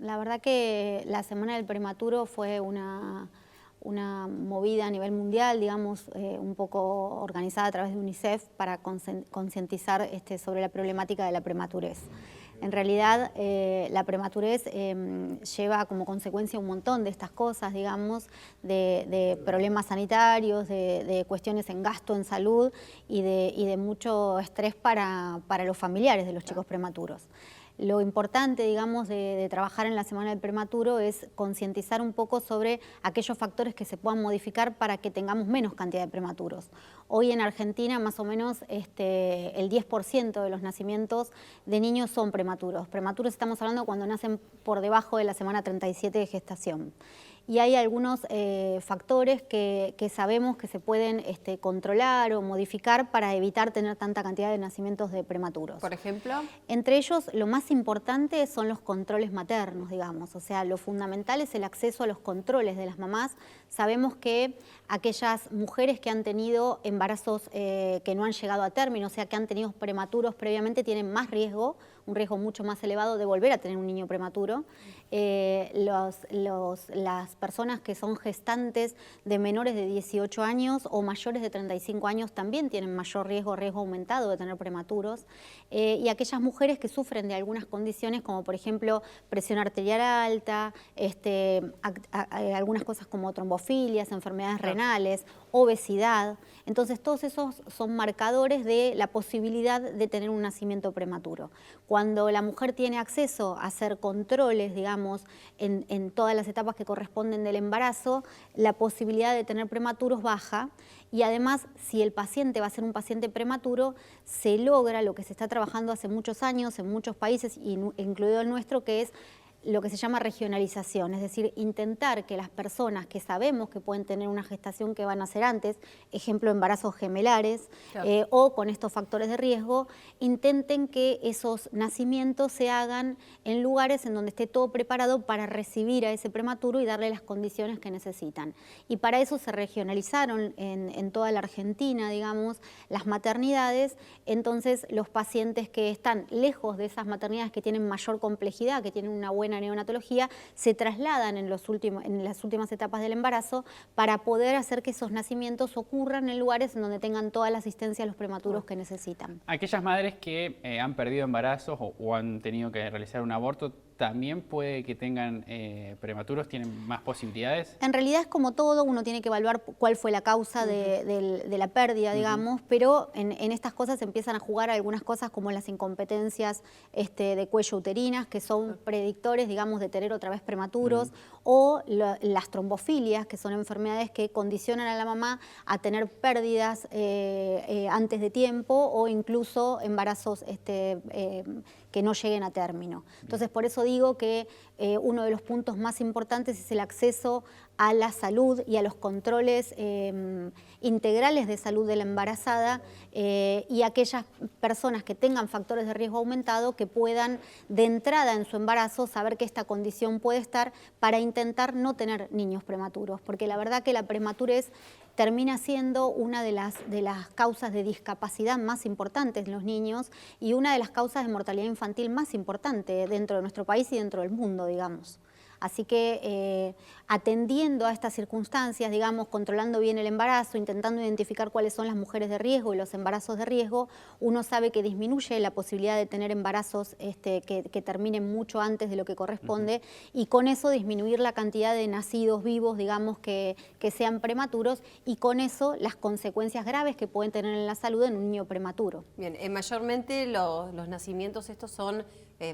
La verdad que la Semana del Prematuro fue una movida a nivel mundial, digamos, un poco organizada a través de UNICEF para concientizar sobre la problemática de la prematurez. En realidad, la prematurez lleva como consecuencia un montón de estas cosas, digamos, de problemas sanitarios, de cuestiones en gasto en salud y de mucho estrés para los familiares de los chicos prematuros. Lo importante, digamos, de trabajar en la Semana del Prematuro es concientizar un poco sobre aquellos factores que se puedan modificar para que tengamos menos cantidad de prematuros. Hoy en Argentina más o menos el 10% de los nacimientos de niños son prematuros. Prematuros estamos hablando cuando nacen por debajo de la semana 37 de gestación. Y hay algunos factores que sabemos que se pueden controlar o modificar para evitar tener tanta cantidad de nacimientos de prematuros. ¿Por ejemplo? Entre ellos, lo más importante son los controles maternos, digamos. O sea, lo fundamental es el acceso a los controles de las mamás. Sabemos que aquellas mujeres que han tenido embarazos que no han llegado a término, o sea, que han tenido prematuros previamente, tienen más riesgo, un riesgo mucho más elevado de volver a tener un niño prematuro. Las personas que son gestantes de menores de 18 años o mayores de 35 años también tienen mayor riesgo aumentado de tener prematuros. Y aquellas mujeres que sufren de algunas condiciones como por ejemplo presión arterial alta, algunas cosas como trombofilias, enfermedades renales, obesidad. Entonces todos esos son marcadores de la posibilidad de tener un nacimiento prematuro. Cuando la mujer tiene acceso a hacer controles, digamos, en todas las etapas que corresponden del embarazo, la posibilidad de tener prematuros baja. Y además, si el paciente va a ser un paciente prematuro, se logra lo que se está trabajando hace muchos años en muchos países, incluido el nuestro, que es lo que se llama regionalización, es decir, intentar que las personas que sabemos que pueden tener una gestación que van a nacer antes, ejemplo embarazos gemelares, claro, o con estos factores de riesgo, intenten que esos nacimientos se hagan en lugares en donde esté todo preparado para recibir a ese prematuro y darle las condiciones que necesitan. Y para eso se regionalizaron en toda la Argentina, digamos, las maternidades. Entonces los pacientes que están lejos de esas maternidades que tienen mayor complejidad, que tienen una buena neonatología, se trasladan en las últimas etapas del embarazo para poder hacer que esos nacimientos ocurran en lugares en donde tengan toda la asistencia a los prematuros que necesitan. Aquellas madres que han perdido embarazos o han tenido que realizar un aborto, ¿también puede que tengan prematuros? ¿Tienen más posibilidades? En realidad es como todo, uno tiene que evaluar cuál fue la causa de la pérdida, digamos, pero en estas cosas empiezan a jugar algunas cosas como las incompetencias de cuello uterinas, que son predictores, digamos, de tener otra vez prematuros, o las trombofilias, que son enfermedades que condicionan a la mamá a tener pérdidas antes de tiempo o incluso embarazos que no lleguen a término. Entonces, por eso digo que uno de los puntos más importantes es el acceso a la salud y a los controles integrales de salud de la embarazada y aquellas personas que tengan factores de riesgo aumentado que puedan de entrada en su embarazo saber que esta condición puede estar para intentar no tener niños prematuros, porque la verdad que la prematurez termina siendo una de las causas de discapacidad más importantes en los niños y una de las causas de mortalidad infantil más importante dentro de nuestro país y dentro del mundo, digamos. Así que atendiendo a estas circunstancias, digamos, controlando bien el embarazo, intentando identificar cuáles son las mujeres de riesgo y los embarazos de riesgo, uno sabe que disminuye la posibilidad de tener embarazos que terminen mucho antes de lo que corresponde y con eso disminuir la cantidad de nacidos vivos, digamos, que sean prematuros y con eso las consecuencias graves que pueden tener en la salud en un niño prematuro. Bien, mayormente los nacimientos estos son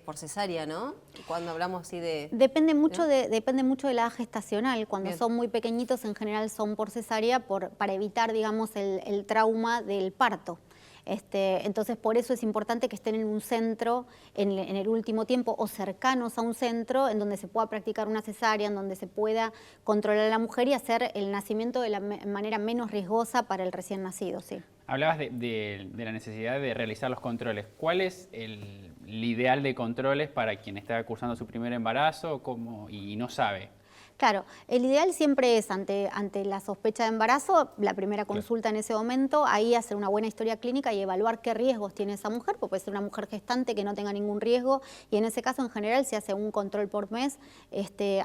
por cesárea, ¿no? Cuando hablamos así de... Depende mucho de la edad gestacional. Cuando Bien. son muy pequeñitos, en general son por cesárea para evitar, digamos, el trauma del parto. Entonces, por eso es importante que estén en un centro en el último tiempo o cercanos a un centro en donde se pueda practicar una cesárea, en donde se pueda controlar a la mujer y hacer el nacimiento de la manera menos riesgosa para el recién nacido, sí. Hablabas de la necesidad de realizar los controles. ¿Cuál es el ideal de controles para quien está cursando su primer embarazo y no sabe? Claro, el ideal siempre es ante la sospecha de embarazo, la primera consulta en ese momento, ahí hacer una buena historia clínica y evaluar qué riesgos tiene esa mujer, porque puede ser una mujer gestante que no tenga ningún riesgo, y en ese caso en general se hace un control por mes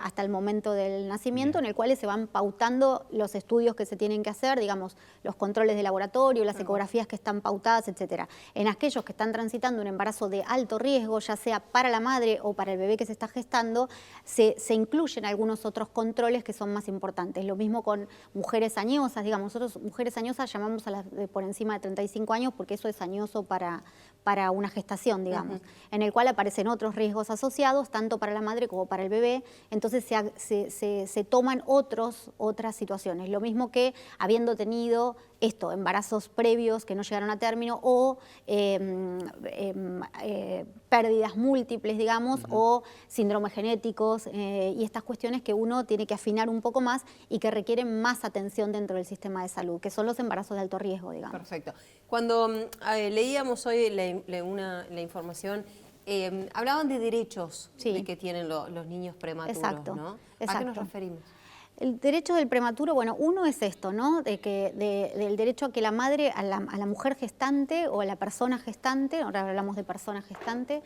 hasta el momento del nacimiento, en el cual se van pautando los estudios que se tienen que hacer, digamos, los controles de laboratorio, las ecografías que están pautadas, etcétera. En aquellos que están transitando un embarazo de alto riesgo, ya sea para la madre o para el bebé que se está gestando, se incluyen algunos otros controles que son más importantes. Lo mismo con mujeres añosas, digamos, nosotros mujeres añosas llamamos a las de por encima de 35 años porque eso es añoso para una gestación, digamos, en el cual aparecen otros riesgos asociados, tanto para la madre como para el bebé, entonces se toman otras situaciones. Lo mismo que habiendo tenido embarazos previos que no llegaron a término o pérdidas múltiples, digamos, o síndromes genéticos y estas cuestiones que uno tiene que afinar un poco más y que requieren más atención dentro del sistema de salud, que son los embarazos de alto riesgo, digamos. Perfecto. Cuando leíamos hoy la información, hablaban de derechos que tienen los niños prematuros, exacto, ¿no? Exacto. ¿A qué nos referimos? El derecho del prematuro, bueno, uno es esto, ¿no? Del derecho a que la madre, a la mujer gestante o a la persona gestante, ahora hablamos de persona gestante,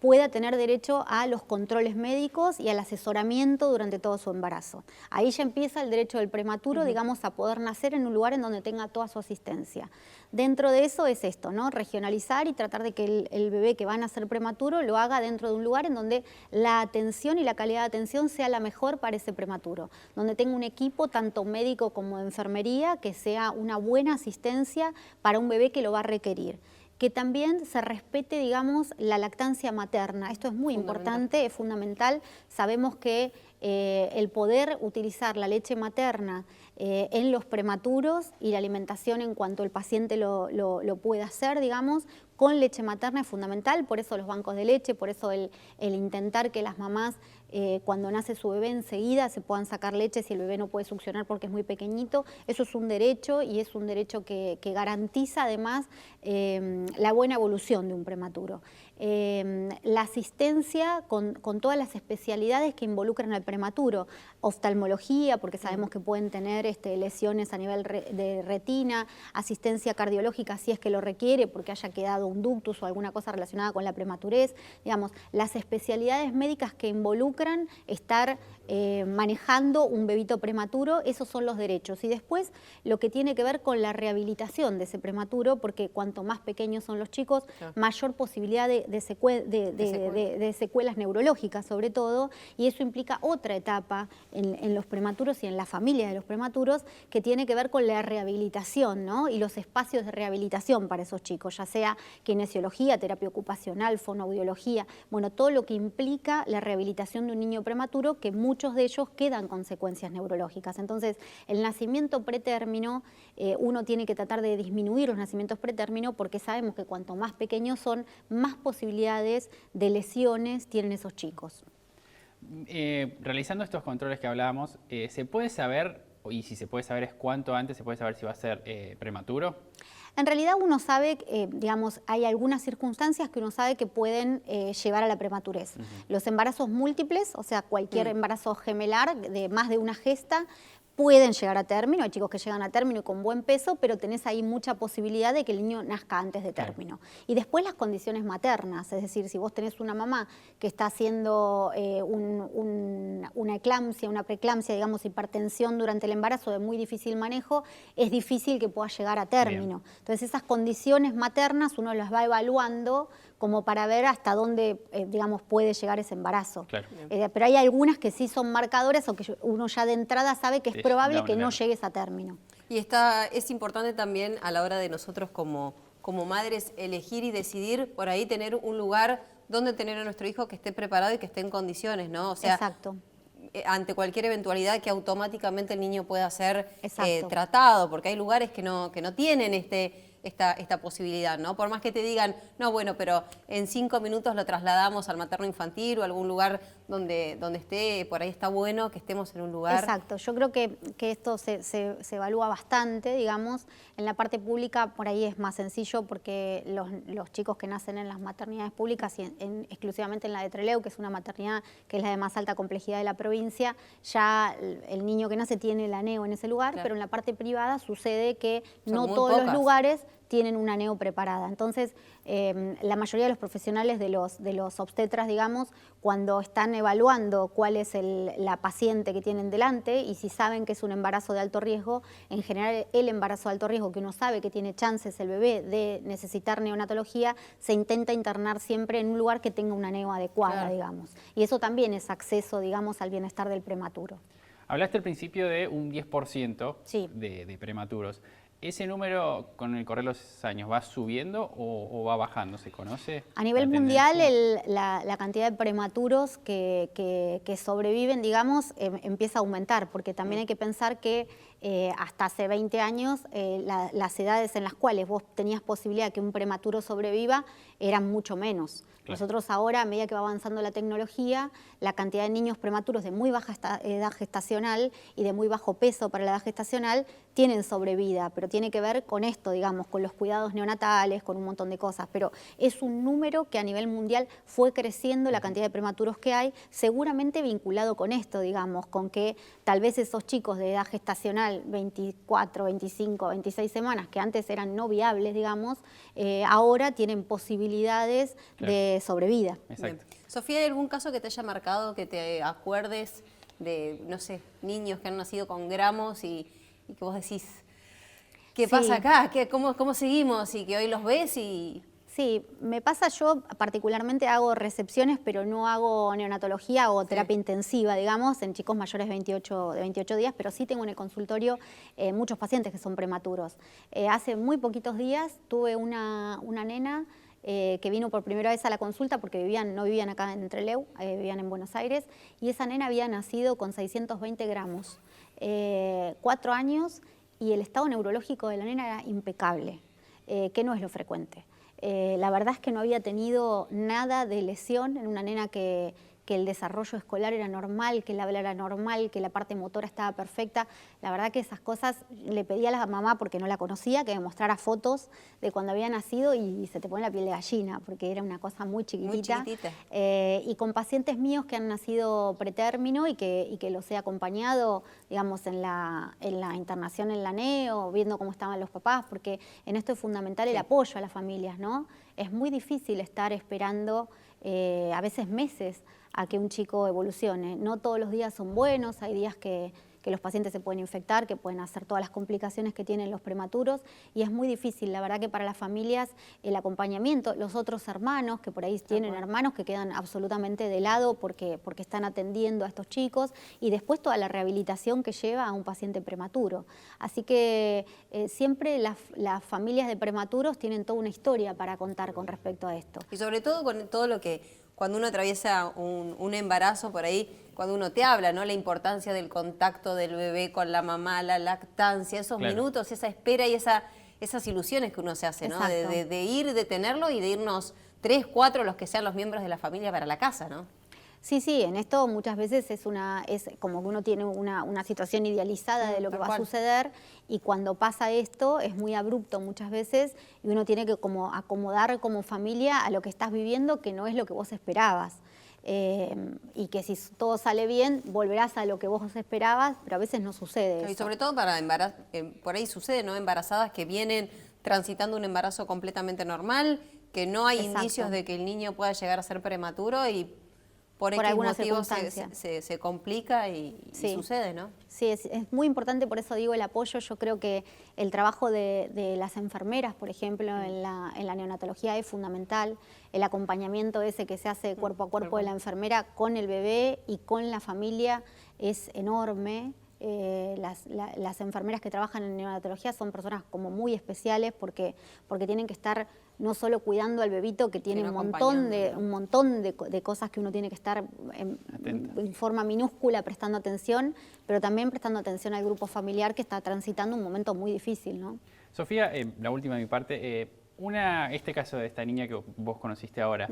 pueda tener derecho a los controles médicos y al asesoramiento durante todo su embarazo. Ahí ya empieza el derecho del prematuro, digamos, a poder nacer en un lugar en donde tenga toda su asistencia. Dentro de eso es esto, ¿no? Regionalizar y tratar de que el bebé que va a nacer prematuro lo haga dentro de un lugar en donde la atención y la calidad de atención sea la mejor para ese prematuro, donde tenga un equipo tanto médico como de enfermería que sea una buena asistencia para un bebé que lo va a requerir. Que también se respete, digamos, la lactancia materna. Esto es muy importante, es fundamental. Sabemos que el poder utilizar la leche materna en los prematuros y la alimentación en cuanto el paciente lo pueda hacer, digamos, con leche materna es fundamental, por eso los bancos de leche, por eso el intentar que las mamás cuando nace su bebé enseguida se puedan sacar leche si el bebé no puede succionar porque es muy pequeñito. Eso es un derecho y es un derecho que garantiza además la buena evolución de un prematuro. La asistencia con todas las especialidades que involucran al prematuro, oftalmología, porque sabemos que pueden tener lesiones a nivel de retina, asistencia cardiológica si es que lo requiere porque haya quedado un ductus o alguna cosa relacionada con la prematurez, digamos, las especialidades médicas que involucran estar manejando un bebito prematuro, esos son los derechos. Y después lo que tiene que ver con la rehabilitación de ese prematuro, porque cuanto más pequeños son los chicos, mayor posibilidad de secuelas neurológicas sobre todo, y eso implica otra etapa en los prematuros y en la familia de los prematuros que tiene que ver con la rehabilitación, ¿no? Y los espacios de rehabilitación para esos chicos, ya sea kinesiología, terapia ocupacional, fonoaudiología, bueno, todo lo que implica la rehabilitación de un niño prematuro, que muchos de ellos quedan consecuencias neurológicas. Entonces, el nacimiento pretérmino, uno tiene que tratar de disminuir los nacimientos pretérmino porque sabemos que cuanto más pequeños son, más posibilidades de lesiones tienen esos chicos. Realizando estos controles que hablábamos, ¿se puede saber, y si se puede saber es cuánto antes se puede saber si va a ser prematuro? En realidad uno sabe, digamos, hay algunas circunstancias que uno sabe que pueden llevar a la prematurez. Los embarazos múltiples, o sea, cualquier embarazo gemelar de más de una gesta, pueden llegar a término, hay chicos que llegan a término y con buen peso, pero tenés ahí mucha posibilidad de que el niño nazca antes de término. Y después las condiciones maternas, es decir, si vos tenés una mamá que está haciendo una eclampsia, una preeclampsia, digamos, hipertensión durante el embarazo de muy difícil manejo, es difícil que pueda llegar a término. Bien. Entonces esas condiciones maternas uno las va evaluando como para ver hasta dónde, digamos, puede llegar ese embarazo. Claro. Pero hay algunas que sí son marcadoras o que uno ya de entrada sabe que es probable que no llegues a término. Y es importante también a la hora de nosotros como madres elegir y decidir por ahí tener un lugar donde tener a nuestro hijo que esté preparado y que esté en condiciones, ¿no? O sea, exacto. Ante cualquier eventualidad que automáticamente el niño pueda ser tratado, porque hay lugares que no tienen esta posibilidad, ¿no? Por más que te digan, no, bueno, pero en 5 minutos lo trasladamos al materno infantil o a algún lugar donde esté, por ahí está bueno que estemos en un lugar. Exacto, yo creo que esto se evalúa bastante, digamos. En la parte pública por ahí es más sencillo porque los chicos que nacen en las maternidades públicas y exclusivamente en la de Trelew, que es una maternidad que es la de más alta complejidad de la provincia, ya el niño que nace tiene la neo en ese lugar, claro. Pero en la parte privada sucede que no todos los lugares tienen una neo preparada. Entonces, la mayoría de los profesionales de los obstetras, digamos, cuando están evaluando cuál es la paciente que tienen delante y si saben que es un embarazo de alto riesgo, en general el embarazo de alto riesgo, que uno sabe que tiene chances el bebé de necesitar neonatología, se intenta internar siempre en un lugar que tenga una neo adecuada, claro. Digamos. Y eso también es acceso, digamos, al bienestar del prematuro. Hablaste al principio de un 10% sí. de prematuros. ¿Ese número con el correr de los años va subiendo o va bajando? ¿Se conoce? A nivel mundial, la cantidad de prematuros que sobreviven, digamos, empieza a aumentar, porque también hay que pensar que hasta hace 20 años las edades en las cuales vos tenías posibilidad de que un prematuro sobreviva eran mucho menos. Claro. Nosotros ahora, a medida que va avanzando la tecnología, la cantidad de niños prematuros de muy baja edad gestacional y de muy bajo peso para la edad gestacional tienen sobrevida, pero tiene que ver con esto, digamos, con los cuidados neonatales, con un montón de cosas. Pero es un número que a nivel mundial fue creciendo la cantidad de prematuros que hay, seguramente vinculado con esto, digamos, con que tal vez esos chicos de edad gestacional, 24, 25, 26 semanas, que antes eran no viables, digamos, ahora tienen posibilidades claro. de sobrevida. Exacto. Sofía, ¿hay algún caso que te haya marcado, que te acuerdes de, no sé, niños que han nacido con gramos y que vos decís, ¿qué pasa acá? ¿Cómo seguimos? Y que hoy los ves y... Sí, me pasa, yo particularmente hago recepciones, pero no hago neonatología o terapia intensiva, digamos, en chicos mayores de 28 días, pero sí tengo en el consultorio muchos pacientes que son prematuros. Hace muy poquitos días tuve una nena que vino por primera vez a la consulta porque no vivían acá en Trelew, vivían en Buenos Aires, y esa nena había nacido con 620 gramos, 4 años, y el estado neurológico de la nena era impecable, que no es lo frecuente. La verdad es que no había tenido nada de lesión en una nena que el desarrollo escolar era normal, que el habla era normal, que la parte motora estaba perfecta. La verdad que esas cosas le pedí a la mamá, porque no la conocía, que me mostrara fotos de cuando había nacido y se te pone la piel de gallina, porque era una cosa muy chiquitita. Muy chiquitita. Y con pacientes míos que han nacido pretérmino y que los he acompañado, digamos, en la internación en la neo, viendo cómo estaban los papás, porque en esto es fundamental el apoyo a las familias, ¿no? Es muy difícil estar esperando a veces meses a que un chico evolucione. No todos los días son buenos, hay días que los pacientes se pueden infectar, que pueden hacer todas las complicaciones que tienen los prematuros, y es muy difícil, la verdad que para las familias el acompañamiento, los otros hermanos, que por ahí tienen hermanos que quedan absolutamente de lado porque están atendiendo a estos chicos, y después toda la rehabilitación que lleva a un paciente prematuro. Así que siempre las familias de prematuros tienen toda una historia para contar con respecto a esto. Y sobre todo con todo lo que cuando uno atraviesa un embarazo, por ahí, cuando uno te habla, ¿no? La importancia del contacto del bebé con la mamá, la lactancia, esos minutos, esa espera y esas ilusiones que uno se hace, ¿no? De tenerlo y de irnos 3, 4, los que sean los miembros de la familia para la casa, ¿no? Sí, sí, en esto muchas veces es como que uno tiene una situación idealizada de lo que va a suceder, y cuando pasa esto es muy abrupto muchas veces y uno tiene que como acomodar como familia a lo que estás viviendo, que no es lo que vos esperabas. Y que si todo sale bien, volverás a lo que vos esperabas, pero a veces no sucede eso. Y sobre todo para por ahí sucede, ¿no? Embarazadas que vienen transitando un embarazo completamente normal, que no hay indicios de que el niño pueda llegar a ser prematuro y por alguna circunstancia se complica y sucede, ¿no? Sí, es muy importante, por eso digo el apoyo. Yo creo que el trabajo de las enfermeras, por ejemplo, en la neonatología es fundamental. El acompañamiento ese que se hace cuerpo a cuerpo de la enfermera con el bebé y con la familia es enorme. Las enfermeras que trabajan en neonatología son personas como muy especiales porque tienen que estar no solo cuidando al bebito, que tiene un montón de cosas que uno tiene que estar en forma minúscula prestando atención, pero también prestando atención al grupo familiar que está transitando un momento muy difícil, ¿no? Sofía, la última de mi parte, este caso de esta niña que vos conociste ahora,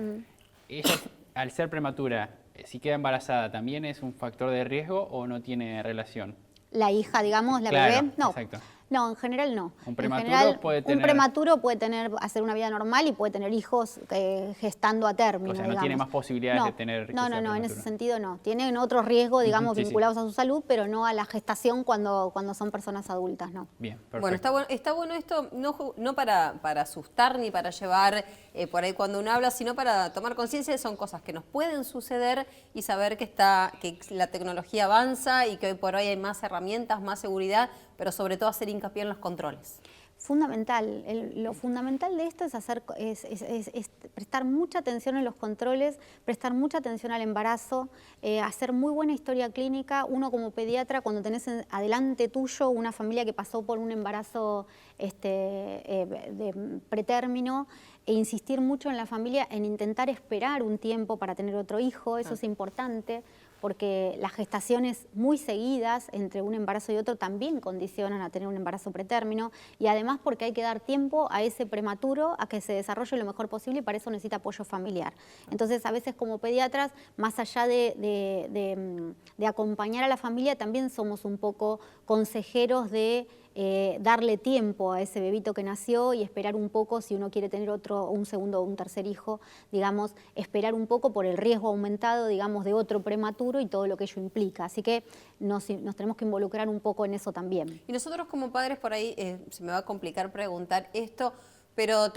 ella, al ser prematura, si queda embarazada, ¿también es un factor de riesgo o no tiene relación? La hija, digamos, la Claro, bebé, no. exacto. No, en general no. Un prematuro En general, puede tener... Un prematuro puede hacer una vida normal y puede tener hijos gestando a término, O sea, no digamos. tiene más posibilidades de tener que No, sea en ese prematuro. sentido no. Tienen otros riesgos, digamos, Sí, vinculados a su salud, pero no a la gestación cuando son personas adultas, no. Bien, perfecto. Bueno, está bueno esto, no para asustar ni para llevar por ahí cuando uno habla, sino para tomar conciencia de son cosas que nos pueden suceder y saber que la tecnología avanza y que hoy por hoy hay más herramientas, más seguridad, pero sobre todo hacer hincapié en los controles. Fundamental. Lo fundamental de esto es prestar mucha atención en los controles, prestar mucha atención al embarazo, hacer muy buena historia clínica. Uno como pediatra, cuando tenés adelante tuyo una familia que pasó por un embarazo de pretérmino, e insistir mucho en la familia en intentar esperar un tiempo para tener otro hijo, eso es importante, porque las gestaciones muy seguidas entre un embarazo y otro también condicionan a tener un embarazo pretérmino, y además porque hay que dar tiempo a ese prematuro a que se desarrolle lo mejor posible, y para eso necesita apoyo familiar. Entonces, a veces como pediatras, más allá de acompañar a la familia, también somos un poco consejeros de darle tiempo a ese bebito que nació y esperar un poco si uno quiere tener un segundo o un tercer hijo, digamos, esperar un poco por el riesgo aumentado, digamos, de otro prematuro y todo lo que ello implica. Así que nos tenemos que involucrar un poco en eso también. Y nosotros como padres por ahí, se me va a complicar preguntar esto, pero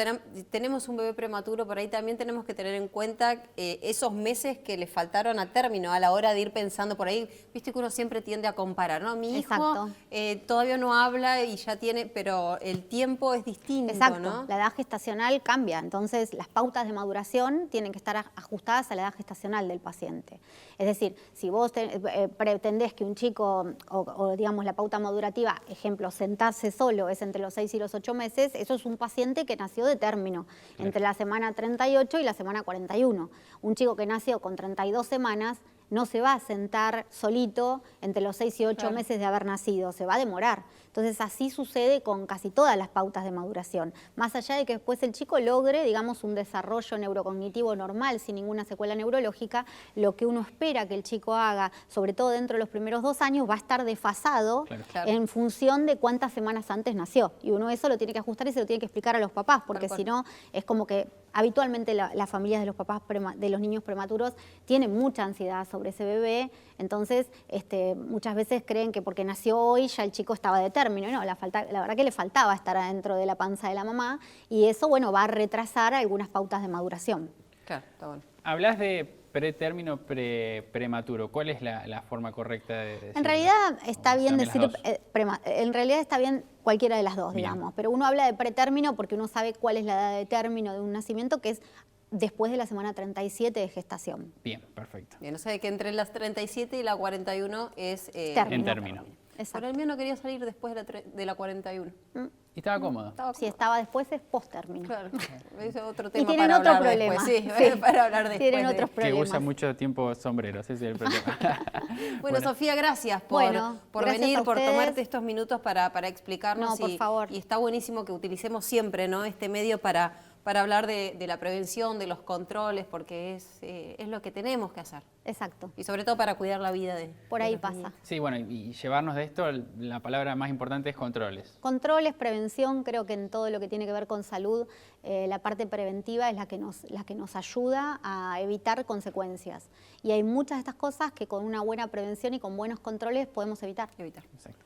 tenemos un bebé prematuro, por ahí también tenemos que tener en cuenta esos meses que le faltaron a término a la hora de ir pensando por ahí. Viste que uno siempre tiende a comparar, ¿no? Mi hijo todavía no habla y ya tiene, pero el tiempo es distinto, Exacto, ¿no? La edad gestacional cambia, entonces las pautas de maduración tienen que estar ajustadas a la edad gestacional del paciente. Es decir, si vos pretendés que un chico, o digamos la pauta madurativa, ejemplo, sentarse solo es entre los 6 y los 8 meses, eso es un paciente que nació de término, entre la semana 38 y la semana 41. Un chico que nació con 32 semanas no se va a sentar solito entre los 6 y 8 meses de haber nacido, se va a demorar. Entonces así sucede con casi todas las pautas de maduración. Más allá de que después el chico logre, digamos, un desarrollo neurocognitivo normal, sin ninguna secuela neurológica, lo que uno espera que el chico haga, sobre todo dentro de los primeros 2 años, va a estar desfasado en función de cuántas semanas antes nació. Y uno eso lo tiene que ajustar y se lo tiene que explicar a los papás, porque si no, es como que habitualmente las familias de los papás de los niños prematuros tienen mucha ansiedad sobre ese bebé, entonces muchas veces creen que porque nació hoy ya el chico estaba de término. No, la verdad que le faltaba estar adentro de la panza de la mamá, y eso, bueno, va a retrasar algunas pautas de maduración. Claro, está bueno. Hablas de pretérmino, prematuro. ¿Cuál es la forma correcta de decirlo? En realidad está bien decir, en realidad está bien cualquiera de las dos, digamos, pero uno habla de pretérmino porque uno sabe cuál es la edad de término de un nacimiento, que es después de la semana 37 de gestación. Bien, perfecto. Bien, o sea que entre las 37 y la 41 es... En término. Pero el mío no quería salir después de la 41. ¿Y estaba cómodo? Si estaba después es post-término. Claro, es otro Y tema tienen para otro hablar problema. después. Sí, para hablar después. Tienen otros Que problemas. usa mucho tiempo sombreros, ese es el problema. Bueno, Sofía, gracias por gracias venir, a por ustedes. tomarte estos minutos para explicarnos. No, por favor. Y está buenísimo que utilicemos siempre, ¿no?, este medio para hablar de la prevención, de los controles, porque es lo que tenemos que hacer. Exacto. Y sobre todo para cuidar la vida de Por ahí los pasa. niños. Sí, bueno, y llevarnos de esto, la palabra más importante es controles. Controles, prevención, creo que en todo lo que tiene que ver con salud, la parte preventiva es la que nos ayuda a evitar consecuencias. Y hay muchas de estas cosas que con una buena prevención y con buenos controles podemos evitar. Exacto.